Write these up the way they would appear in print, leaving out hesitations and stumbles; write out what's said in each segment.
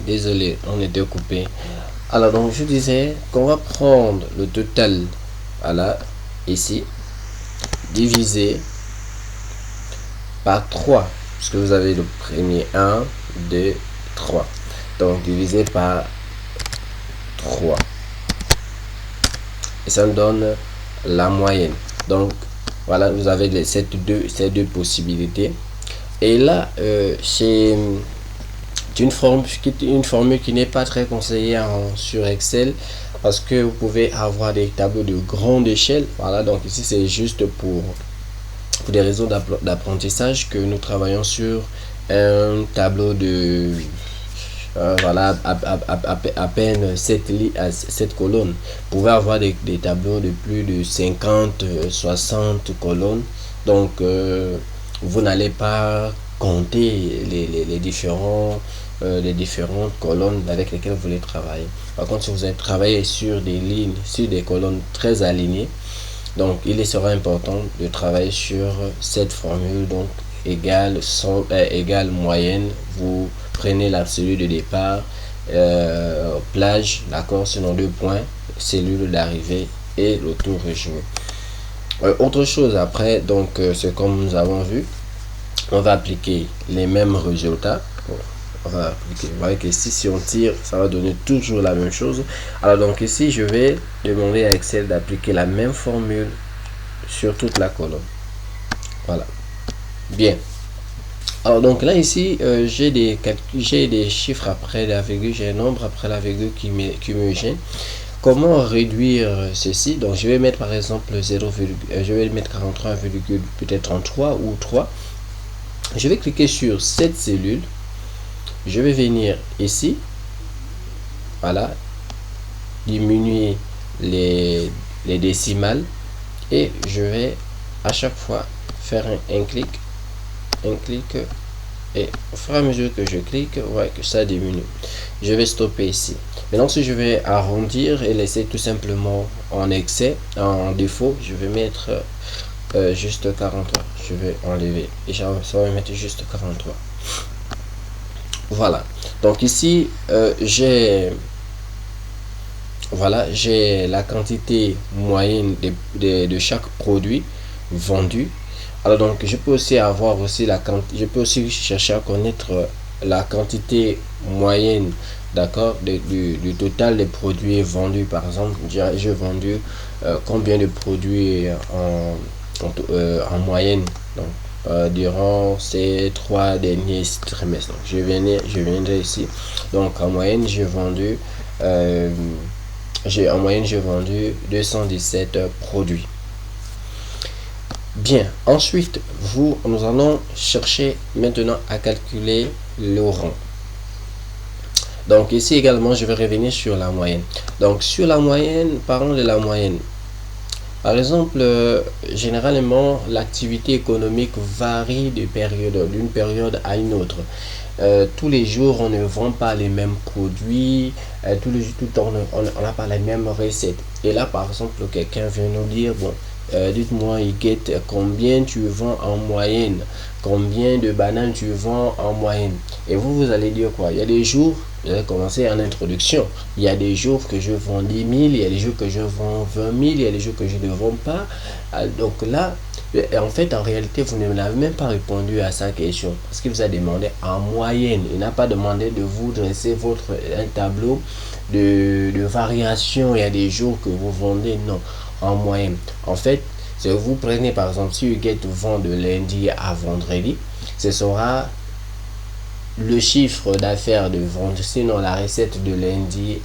Désolé, on était coupé. Alors donc je disais qu'on va prendre le total, voilà, ici, divisé par 3 puisque vous avez le premier 1, 2, 3. Donc divisé par 3. Et ça nous donne la moyenne. Donc voilà, vous avez ces deux possibilités. Et là, c'est une formule qui n'est pas très conseillée sur Excel, parce que vous pouvez avoir des tableaux de grande échelle. Voilà, donc ici c'est juste pour des raisons d'apprentissage que nous travaillons sur un tableau de voilà, à peine 7 colonnes. Vous pouvez avoir des tableaux de plus de 50 60 colonnes. Donc vous n'allez pas compter les différentes colonnes avec lesquelles vous voulez travailler. Par contre, si vous allez travailler sur des lignes, sur des colonnes très alignées, donc il sera important de travailler sur cette formule. Donc égale moyenne, vous prenez l'absolu de départ, plage, d'accord, selon 2 points, cellule d'arrivée et le tour rejoué. Autre chose après, donc c'est comme nous avons vu, on va appliquer les mêmes résultats. On va appliquer, vous voyez que si on tire, ça va donner toujours la même chose. Alors donc ici je vais demander à Excel d'appliquer la même formule sur toute la colonne. Voilà, bien. Alors donc là ici j'ai des chiffres après la virgule, j'ai un nombre après la virgule qui me gêne. Comment réduire ceci? Donc je vais mettre par exemple 0, je vais mettre 43, peut-être 33 ou 3. Je vais cliquer sur cette cellule, je vais venir ici, voilà, diminuer les décimales, et je vais à chaque fois faire un clic, et au fur et à mesure que je clique, vous voyez que ça diminue. Je vais stopper ici. Maintenant, si je vais arrondir et laisser tout simplement en excès, en défaut, je vais mettre juste 43. Je vais enlever et ça va mettre juste 43. Voilà. Donc ici, j'ai la quantité moyenne de chaque produit vendu. Alors donc je peux aussi avoir aussi je peux aussi chercher à connaître la quantité moyenne, d'accord, du total des produits vendus. Par exemple, j'ai vendu combien de produits en moyenne, donc durant ces 3 derniers trimestres. Donc je viendrai ici. Donc en moyenne j'ai vendu en moyenne j'ai vendu 217 produits. Bien, ensuite nous allons chercher maintenant à calculer le rang. Donc ici également je vais revenir sur la moyenne. Donc sur la moyenne, parlons de la moyenne. Par exemple, généralement l'activité économique varie d'une période à une autre. Tous les jours on ne vend pas les mêmes produits, tous les jours on n'a pas les mêmes recettes. Et là par exemple quelqu'un vient nous dire, bon, dites-moi Huguette, combien tu vends en moyenne, combien de bananes tu vends en moyenne. Et vous allez dire quoi? Il y a des jours, vous allez commencer en introduction, il y a des jours que je vends 10 000, il y a des jours que je vends 20 000, il y a des jours que je ne vends pas. Donc là, en fait, en réalité, vous ne l'avez même pas répondu à sa question, parce qu'il vous a demandé en moyenne. Il n'a pas demandé de vous dresser un tableau de variation. Il y a des jours que vous vendez, non, en moyenne. En fait, si vous prenez par exemple, si Huguette vend de lundi à vendredi, ce sera le chiffre d'affaires de vente, sinon la recette de lundi,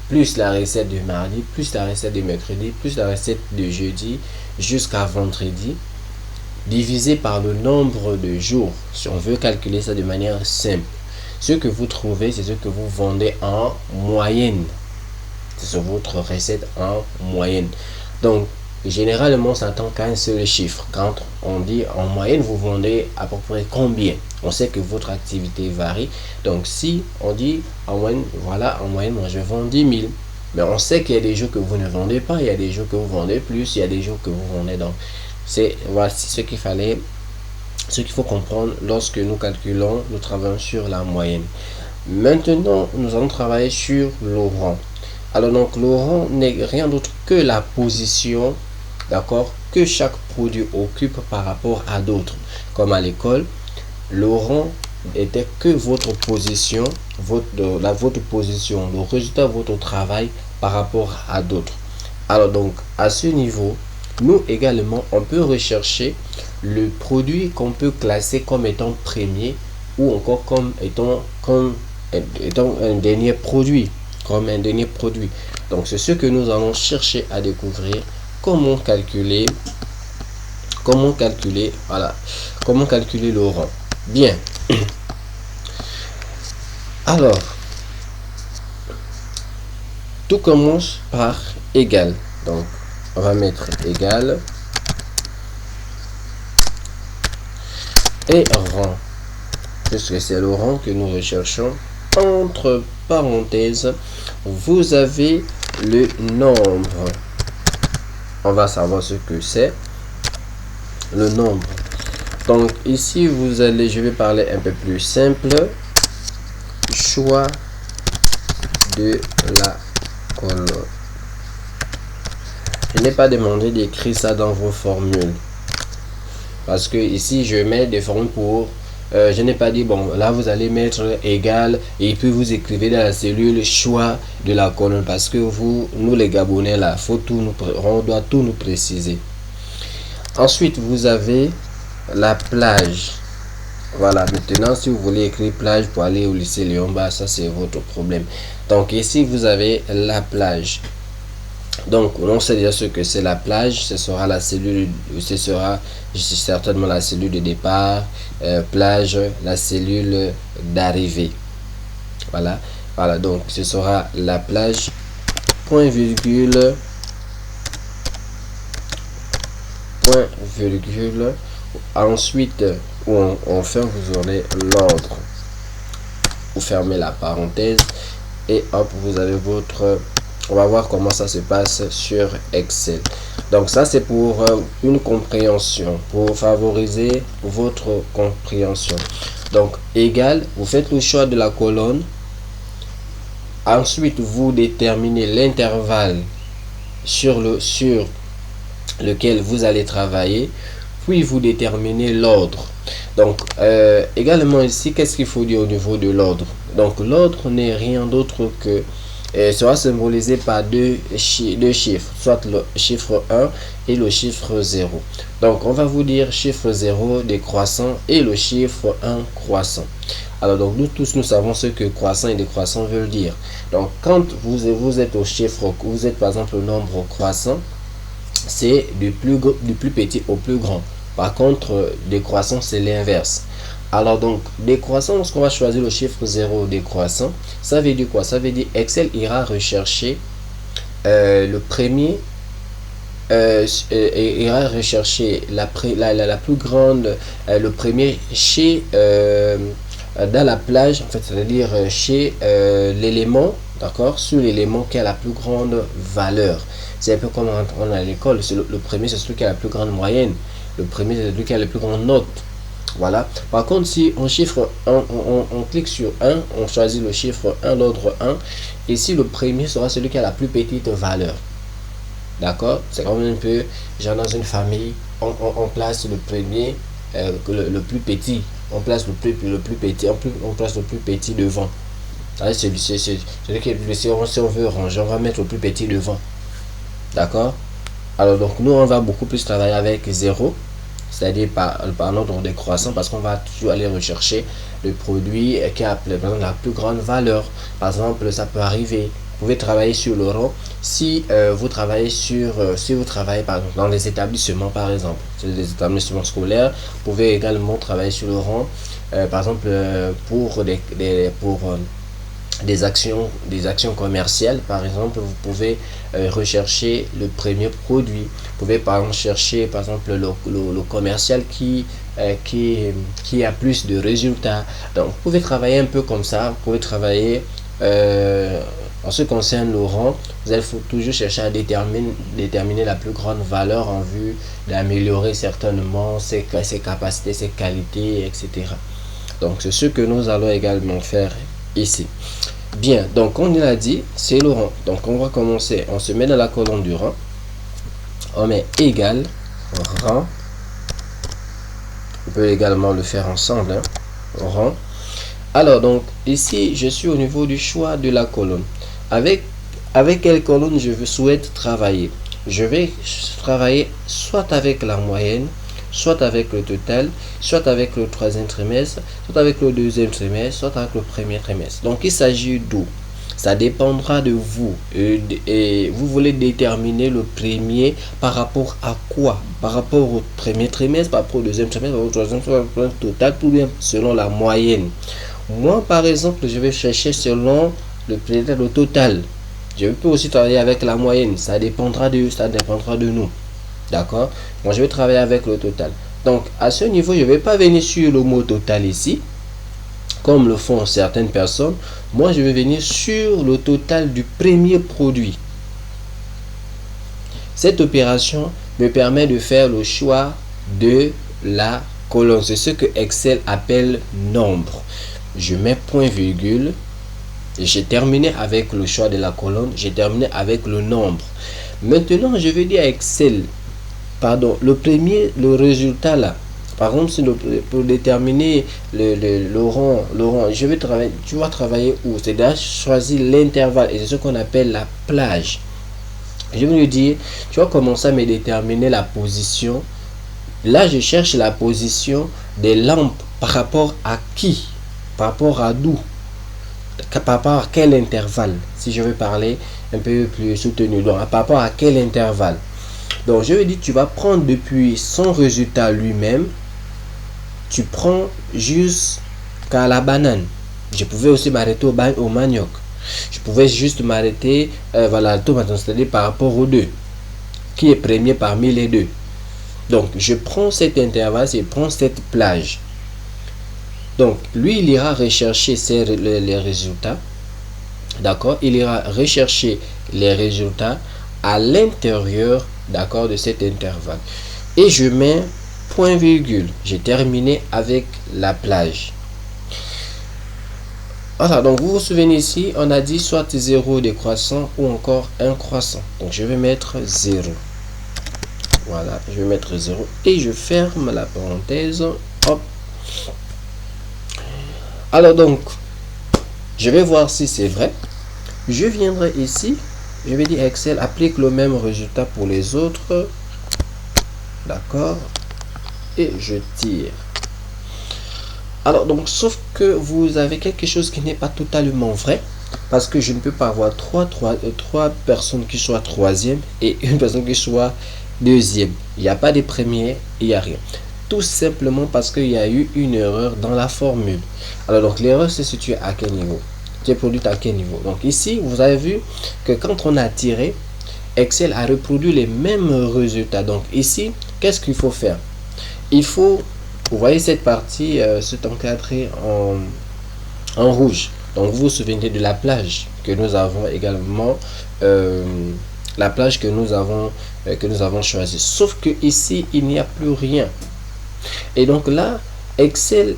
plus la recette de mardi, plus la recette de mercredi, plus la recette de jeudi, jusqu'à vendredi, divisé par le nombre de jours. Si on veut calculer ça de manière simple, ce que vous trouvez, c'est ce que vous vendez en moyenne. C'est votre recette en moyenne. Donc, généralement, ça n'attend qu'un seul chiffre. Quand on dit en moyenne, vous vendez à peu près combien? On sait que votre activité varie. Donc, si on dit en moyenne, voilà, en moyenne, moi je vends 10 000. Mais on sait qu'il y a des jours que vous ne vendez pas, il y a des jours que vous vendez plus, il y a des jours que vous vendez. Donc, voici ce qu'il faut comprendre lorsque nous calculons, nous travaillons sur la moyenne. Maintenant, nous allons travailler sur le rang. Alors donc, le rang n'est rien d'autre que la position, d'accord, que chaque produit occupe par rapport à d'autres. Comme à l'école, le rang était que votre position, votre position, le résultat de votre travail par rapport à d'autres. Alors donc, à ce niveau, nous également, on peut rechercher le produit qu'on peut classer comme étant premier ou encore comme étant un dernier produit, comme un dernier produit. Donc, c'est ce que nous allons chercher à découvrir. Comment calculer, voilà, comment calculer le rang. Bien. Alors, tout commence par égal. Donc, on va mettre égal et rang, puisque c'est le rang que nous recherchons. Entre parenthèses, vous avez le nombre. On va savoir ce que c'est le nombre. Donc ici vous allez, je vais parler un peu plus simple. Choix de la colonne. Je n'ai pas demandé d'écrire ça dans vos formules, parce que ici je mets des formules pour je n'ai pas dit bon là vous allez mettre égal et puis vous écrivez dans la cellule choix de la colonne, parce que nous les Gabonais là, on doit tout nous préciser. Ensuite vous avez la plage. Voilà, maintenant si vous voulez écrire plage pour aller au lycée Léon-Bas, ça c'est votre problème. Donc ici vous avez la plage. Donc on sait déjà ce que c'est la plage. Ce sera la cellule, ce sera certainement la cellule de départ, plage, la cellule d'arrivée. Voilà, voilà, donc ce sera la plage, point virgule, point virgule. Ensuite, enfin vous aurez l'ordre. Vous fermez la parenthèse et hop, vous avez votre... On va voir comment ça se passe sur Excel. Donc ça c'est pour une compréhension, pour favoriser votre compréhension. Donc égal, vous faites le choix de la colonne. Ensuite vous déterminez l'intervalle sur lequel vous allez travailler. Puis vous déterminez l'ordre. Donc également ici, qu'est-ce qu'il faut dire au niveau de l'ordre? Donc l'ordre n'est rien d'autre que sera symbolisé par deux chiffres, soit le chiffre 1 et le chiffre 0. Donc on va vous dire chiffre 0 décroissant et le chiffre 1 croissant. Alors donc nous tous nous savons ce que croissant et décroissant veulent dire. Donc quand vous êtes au chiffre, vous êtes par exemple au nombre croissant, c'est du plus petit au plus grand. Par contre décroissant c'est l'inverse. Alors donc décroissant, lorsqu'on va choisir le chiffre 0 décroissant, ça veut dire quoi? Ça veut dire Excel ira rechercher le premier, ira rechercher la plus grande, le premier chez dans la plage, en fait, c'est-à-dire chez l'élément, d'accord, sur l'élément qui a la plus grande valeur. C'est un peu comme on est à l'école, le premier c'est celui qui a la plus grande moyenne, le premier c'est celui qui a la plus grande note. Voilà. Par contre, si on chiffre 1, on clique sur 1, on choisit le chiffre 1, l'ordre 1. Ici, le premier sera celui qui a la plus petite valeur. D'accord? C'est comme un peu, genre dans une famille, on place le premier, le plus petit. On place le plus petit, on place le plus petit devant. C'est celui qui est plus petit. Si on veut ranger, on va mettre le plus petit devant. D'accord? Alors, donc, nous, on va beaucoup plus travailler avec 0. C'est-à-dire par ordre décroissant, parce qu'on va toujours aller rechercher le produit qui a par exemple, la plus grande valeur. Par exemple, ça peut arriver. Vous pouvez travailler sur le rang si vous travaillez par exemple dans les établissements, par exemple, les établissements scolaires. Vous pouvez également travailler sur le rang, par exemple pour des actions commerciales. Par exemple, vous pouvez rechercher le premier produit. Vous pouvez par exemple chercher par exemple le commercial qui a plus de résultats. Donc vous pouvez travailler un peu comme ça. Vous pouvez travailler en ce qui concerne le rang, vous allez toujours chercher à déterminer la plus grande valeur en vue d'améliorer certainement ses capacités, ses qualités, etc. Donc c'est ce que nous allons également faire ici. Bien, donc on l'a dit, c'est le rang. Donc on va commencer, on se met dans la colonne du rang, on met égal rang, on peut également le faire ensemble, hein, rang. Alors donc ici je suis au niveau du choix de la colonne. Avec quelle colonne je souhaite travailler? Je vais travailler soit avec la moyenne, soit avec le total, soit avec le troisième trimestre, soit avec le deuxième trimestre, soit avec le premier trimestre. Donc il s'agit d'où? Ça dépendra de vous. Et vous voulez déterminer le premier par rapport à quoi? Par rapport au premier trimestre, par rapport au deuxième trimestre, par rapport au troisième trimestre, par rapport au total, tout bien selon la moyenne. Moi, par exemple, je vais chercher selon le total. Je peux aussi travailler avec la moyenne. Ça dépendra de nous. D'accord? Moi, je vais travailler avec le total. Donc, à ce niveau, je ne vais pas venir sur le mot total ici, comme le font certaines personnes. Moi, je vais venir sur le total du premier produit. Cette opération me permet de faire le choix de la colonne. C'est ce que Excel appelle nombre. Je mets point virgule. J'ai terminé avec le choix de la colonne. J'ai terminé avec le nombre. Maintenant, je vais dire à Excel, pardon, le résultat là. Par exemple, pour déterminer le rang, je vais travailler, tu vas travailler où? C'est déjà choisir l'intervalle et c'est ce qu'on appelle la plage. Je vais lui dire, tu vas commencer à me déterminer la position. Là, je cherche la position des lampes par rapport à qui? Par rapport à d'où? Par rapport à quel intervalle? Si je veux parler un peu plus soutenu, donc par rapport à quel intervalle? Donc je vais dire, tu vas prendre depuis son résultat lui-même, tu prends jusqu'à la banane. Je pouvais aussi m'arrêter au manioc. Je pouvais juste m'arrêter voilà, c'est-à-dire par rapport aux deux, qui est premier parmi les deux. Donc je prends cet intervalle, je prends cette plage. Donc lui, il ira rechercher les résultats. D'accord? Il ira rechercher les résultats à l'intérieur, d'accord, de cet intervalle. Et je mets point virgule. J'ai terminé avec la plage. Voilà, donc vous vous souvenez ici, on a dit soit 0 décroissant ou encore un croissant. Donc je vais mettre 0. Voilà, je vais mettre 0 et je ferme la parenthèse. Hop. Alors donc, je vais voir si c'est vrai. Je viendrai ici, je vais dire Excel applique le même résultat pour les autres. D'accord. Et je tire. Alors donc, sauf que vous avez quelque chose qui n'est pas totalement vrai. Parce que je ne peux pas avoir trois personnes qui soient troisième et une personne qui soit deuxième. Il n'y a pas de premier, il n'y a rien. Tout simplement parce qu'il y a eu une erreur dans la formule. Alors donc l'erreur se situe à quel niveau? Tu es produite à quel niveau? Donc ici, vous avez vu que quand on a tiré, Excel a reproduit les mêmes résultats. Donc ici, qu'est-ce qu'il faut faire? Il faut, vous voyez cette partie, c'est encadré en rouge. Donc vous vous souvenez de la plage que nous avons également, la plage que nous avons choisie. Sauf que ici, il n'y a plus rien. Et donc là, Excel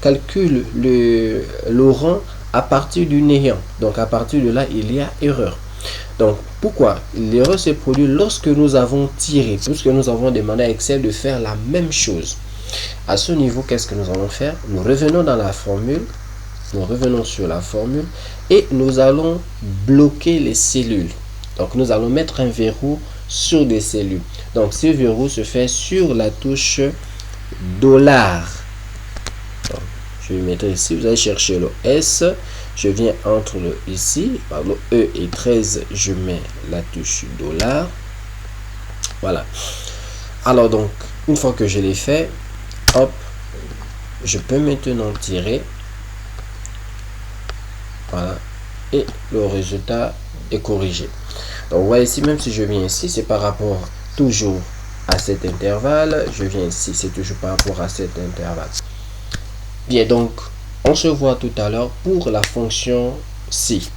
calcule le rang à partir du néant. Donc à partir de là, il y a erreur. Donc pourquoi? L'erreur se produit lorsque nous avons tiré, puisque nous avons demandé à Excel de faire la même chose. À ce niveau, qu'est-ce que nous allons faire? Nous revenons dans la formule. Nous revenons sur la formule et nous allons bloquer les cellules. Donc nous allons mettre un verrou sur des cellules. Donc ce verrou se fait sur la touche $. Donc, je vais mettre ici, vous allez chercher le S. Je viens entre le ici, par le E et 13, je mets la touche $. Voilà. Alors donc, une fois que je l'ai fait, hop, je peux maintenant tirer. Voilà. Et le résultat est corrigé. Donc, vous voyez ici, même si je viens ici, c'est par rapport toujours à cet intervalle. Je viens ici, c'est toujours par rapport à cet intervalle. Bien, donc, on se voit tout à l'heure pour la fonction ci.